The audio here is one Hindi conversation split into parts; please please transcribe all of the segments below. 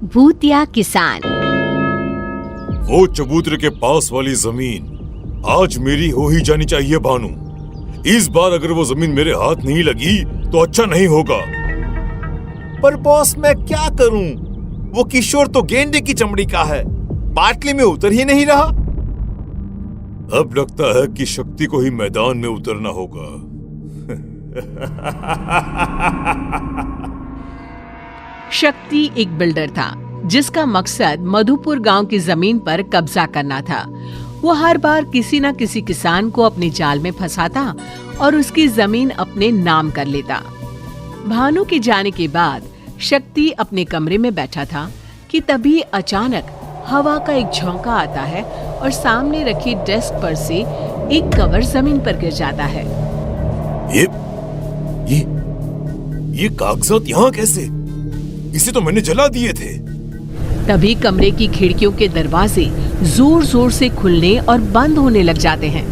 भूतिया किसान। वो चबूतरे के पास वाली जमीन आज मेरी हो ही जानी चाहिए भानु। इस बार अगर वो जमीन मेरे हाथ नहीं लगी तो अच्छा नहीं होगा। पर बॉस मैं क्या करूं? वो किशोर तो गेंडे की चमड़ी का है, बाटली में उतर ही नहीं रहा। अब लगता है कि शक्ति को ही मैदान में उतरना होगा। शक्ति एक बिल्डर था जिसका मकसद मधुपुर गांव की जमीन पर कब्जा करना था। वो हर बार किसी न किसी किसान को अपने जाल में फंसाता और उसकी जमीन अपने नाम कर लेता। भानु के जाने के बाद शक्ति अपने कमरे में बैठा था कि तभी अचानक हवा का एक झोंका आता है और सामने रखी डेस्क पर से एक कवर जमीन पर गिर जाता है। ये कागजात यहाँ कैसे? इसे तो मैंने जला दिए थे। तभी कमरे की खिड़कियों के दरवाजे जोर जोर से खुलने और बंद होने लग जाते हैं।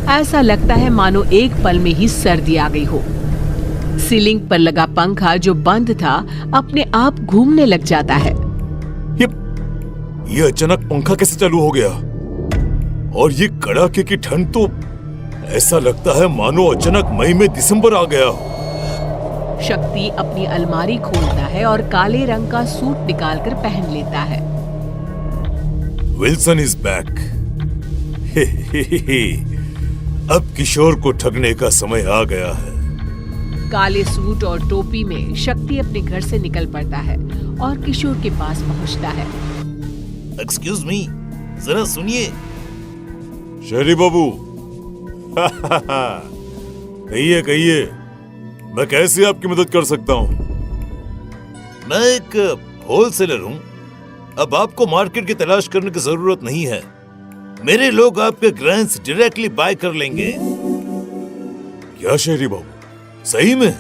ऐसा लगता है मानो एक पल में ही सर्दी आ गई हो। सीलिंग पर लगा पंखा जो बंद था अपने आप घूमने लग जाता है। ये अचानक पंखा कैसे चालू हो गया? और ये कड़ाके की ठंड तो ऐसा लगता है मानो अचानक मई में दिसंबर आ गया हो। शक्ति अपनी अलमारी खोलता है और काले रंग का सूट निकालकर पहन लेता है। Wilson is back. अब किशोर को ठगने का समय आ गया है। काले सूट और टोपी में शक्ति अपने घर से निकल पड़ता है और किशोर के पास पहुंचता है। एक्सक्यूज मी, जरा सुनिए। शहरी बाबू, कहिए कहिए, मैं कैसे आपकी मदद कर सकता हूँ? मैं एक होलसेलर हूँ। अब आपको मार्केट की तलाश करने की जरूरत नहीं है। मेरे लोग आपके ग्रेन्स डायरेक्टली बाय कर लेंगे। क्या शहरी बाबू, सही में?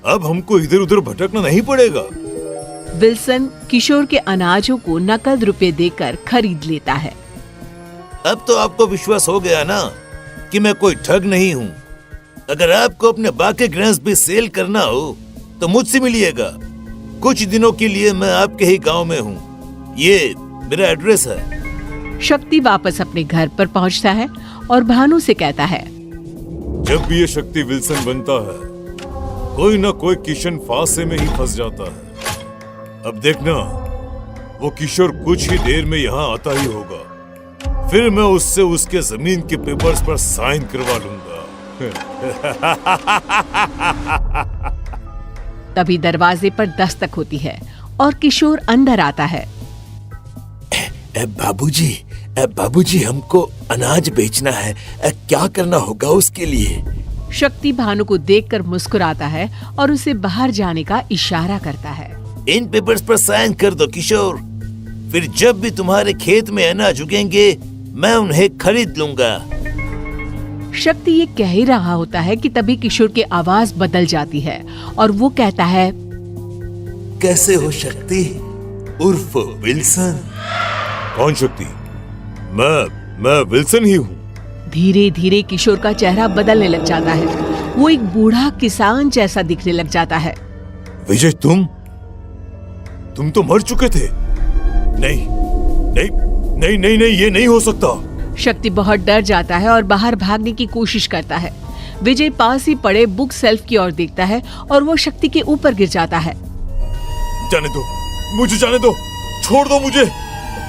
अब हमको इधर उधर भटकना नहीं पड़ेगा। विल्सन किशोर के अनाजों को नकद रुपए देकर खरीद लेता है। अब तो आपको विश्वास हो गया ना कि मैं कोई ठग नहीं हूँ। अगर आपको अपने बाकी ग्रेन्स भी सेल करना हो तो मुझसे मिलिएगा। कुछ दिनों के लिए मैं आपके ही गांव में हूँ। ये मेरा एड्रेस है। शक्ति वापस अपने घर पर पहुँचता है और भानु से कहता है, जब भी ये शक्ति विल्सन बनता है कोई ना कोई किशन फांसे में ही फंस जाता है। अब देखना, वो किशोर कुछ ही देर में यहाँ आता ही होगा। फिर मैं उससे उसके जमीन के पेपर्स पर साइन करवा लूंगा। तभी दरवाजे पर दस्तक होती है और किशोर अंदर आता है। बाबूजी हमको अनाज बेचना है। क्या करना होगा उसके लिए? शक्ति भानु को देखकर मुस्कुराता है और उसे बाहर जाने का इशारा करता है। इन पेपर्स पर साइन कर दो किशोर। फिर जब भी तुम्हारे खेत में अनाज उगेंगे मैं उन्हें खरीद लूंगा। शक्ति ये कह ही रहा होता है कि तभी किशोर की आवाज बदल जाती है और वो कहता है, कैसे हो शक्ति उर्फ विल्सन? कौन शक्ति? मैं विल्सन ही हूँ। धीरे धीरे किशोर का चेहरा बदलने लग जाता है। वो एक बूढ़ा किसान जैसा दिखने लग जाता है। विजय, तुम तो मर चुके थे। नहीं नहीं नहीं नहीं नहीं, ये नहीं हो सकता। शक्ति बहुत डर जाता है और बाहर भागने की कोशिश करता है। विजय पास ही पड़े बुक सेल्फ की ओर देखता है और वो शक्ति के ऊपर गिर जाता है। जाने दो, मुझे जाने दो, छोड़ दो मुझे।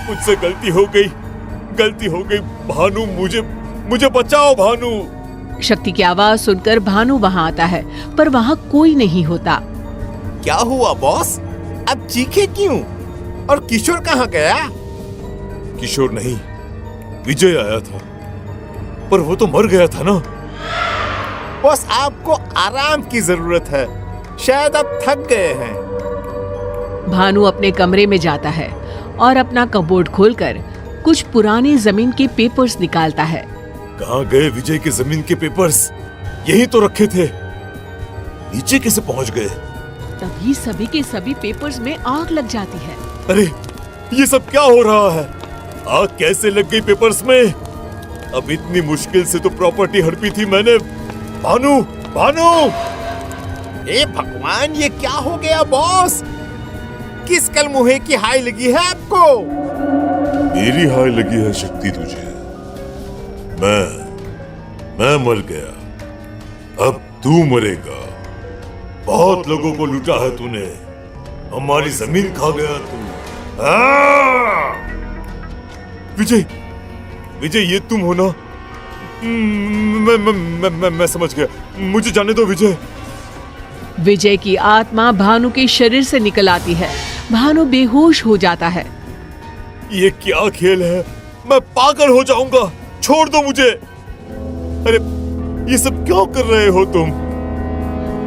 मुझसे गलती हो गई भानु, मुझे बचाओ भानु। शक्ति की आवाज सुनकर भानु वहाँ आता है पर वहाँ कोई नहीं होता। क्या हुआ बॉस? अब चीखे क्यों? और किशोर कहाँ गया? किशोर नहीं, विजय आया था, पर वो तो मर गया था ना। बॉस आपको आराम की जरूरत है, शायद आप थक गए हैं। भानु अपने कमरे में जाता है और अपना कबोर्ड खोलकर कुछ पुराने जमीन के पेपर्स निकालता है। कहाँ गए विजय के जमीन के पेपर्स? यही तो रखे थे। नीचे कैसे पहुँच गए? तभी सभी के सभी पेपर्स में आग लग जाती है। अरे ये सब क्या हो रहा है? आग कैसे लग गई पेपर्स में? अब इतनी मुश्किल से तो प्रॉपर्टी हड़पी थी मैंने। भानु! ए भगवान, ये क्या हो गया बॉस? किस कल मुहे की हाय लगी है आपको? मेरी हाय लगी है शक्ति तुझे। मैं मर गया, अब तू मरेगा। बहुत लोगों को लूटा है तूने, हमारी जमीन खा गया तू। विजय, विजय ये तुम हो ना? मैं समझ गया, मुझे जाने दो विजय। विजय की आत्मा भानु के शरीर से निकल आती है। भानु बेहोश हो जाता है। ये क्या खेल है? मैं पागल हो जाऊंगा, छोड़ दो मुझे। अरे ये सब क्यों कर रहे हो तुम?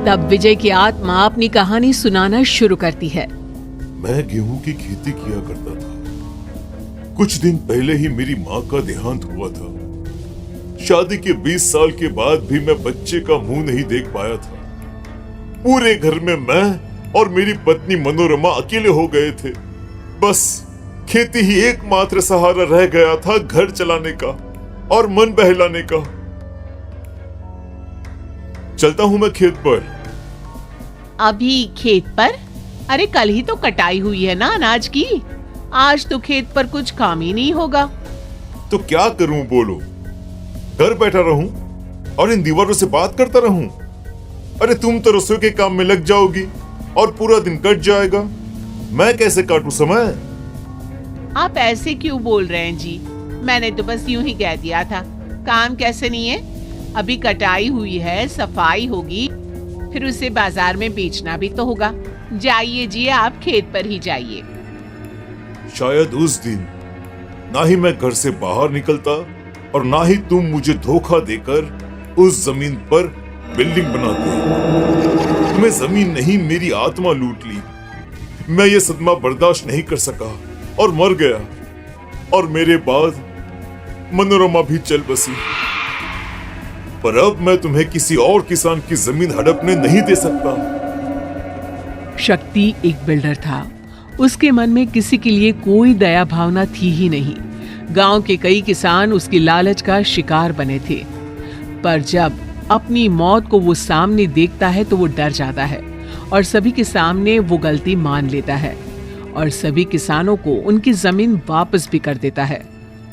तब विजय की आत्मा अपनी कहानी सुनाना शुरू करती है। मैं गेहूं की खेती किया करता था। कुछ दिन पहले ही मेरी माँ का देहांत हुआ था। शादी के 20 साल के बाद भी मैं बच्चे का मुंह नहीं देख पाया था। पूरे घर में मैं और मेरी पत्नी मनोरमा अकेले हो गए थे। बस खेती ही एकमात्र सहारा रह गया था घर चलाने का और मन बहलाने का। चलता हूं मैं खेत पर। अभी खेत पर? अरे कल ही तो कटाई हुई है ना अनाज की। आज तो खेत पर कुछ काम ही नहीं होगा। तो क्या करूं बोलो? घर बैठा रहूं और इन दीवारों से बात करता रहूं? अरे तुम तो रसोई के काम में लग जाओगी और पूरा दिन कट जाएगा। मैं कैसे काटूं समय? आप ऐसे क्यों बोल रहे हैं जी? मैंने तो बस यूं ही कह दिया था। काम कैसे नहीं है? अभी कटाई हुई है, सफाई होगी, फिर उसे बाजार में बेचना भी तो होगा। जाइए जी, आप खेत पर ही जाइए। शायद उस दिन ना ही मैं घर से बाहर निकलता और ना ही तुम मुझे धोखा देकर उस जमीन पर बिल्डिंग बनाते। तुम्हें जमीन नहीं मेरी आत्मा लूट ली। मैं ये सदमा बर्दाश्त नहीं कर सका और मर गया। और मेरे बाद मनोरमा भी चल बसी। पर अब मैं तुम्हें किसी और किसान की जमीन हड़पने नहीं दे सकता। शक्ति एक बिल्डर था। उसके मन में किसी के लिए कोई दया भावना थी ही नहीं। गांव के कई किसान उसकी लालच का शिकार बने थे। पर जब अपनी मौत को वो सामने देखता है तो वो डर जाता है और सभी के सामने वो गलती मान लेता है और सभी किसानों को उनकी जमीन वापस भी कर देता है।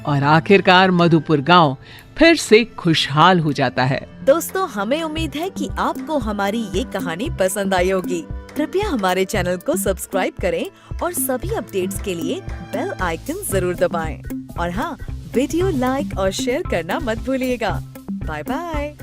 और आखिरकार मधुपुर गांव फिर से खुशहाल हो जाता है। दोस्तों, हमें उम्मीद है कि आपको हमारी ये कहानी पसंद आई होगी। कृपया हमारे चैनल को सब्सक्राइब करें और सभी अपडेट्स के लिए बेल आइकन जरूर दबाएं। और हाँ, वीडियो लाइक और शेयर करना मत भूलिएगा। Bye bye.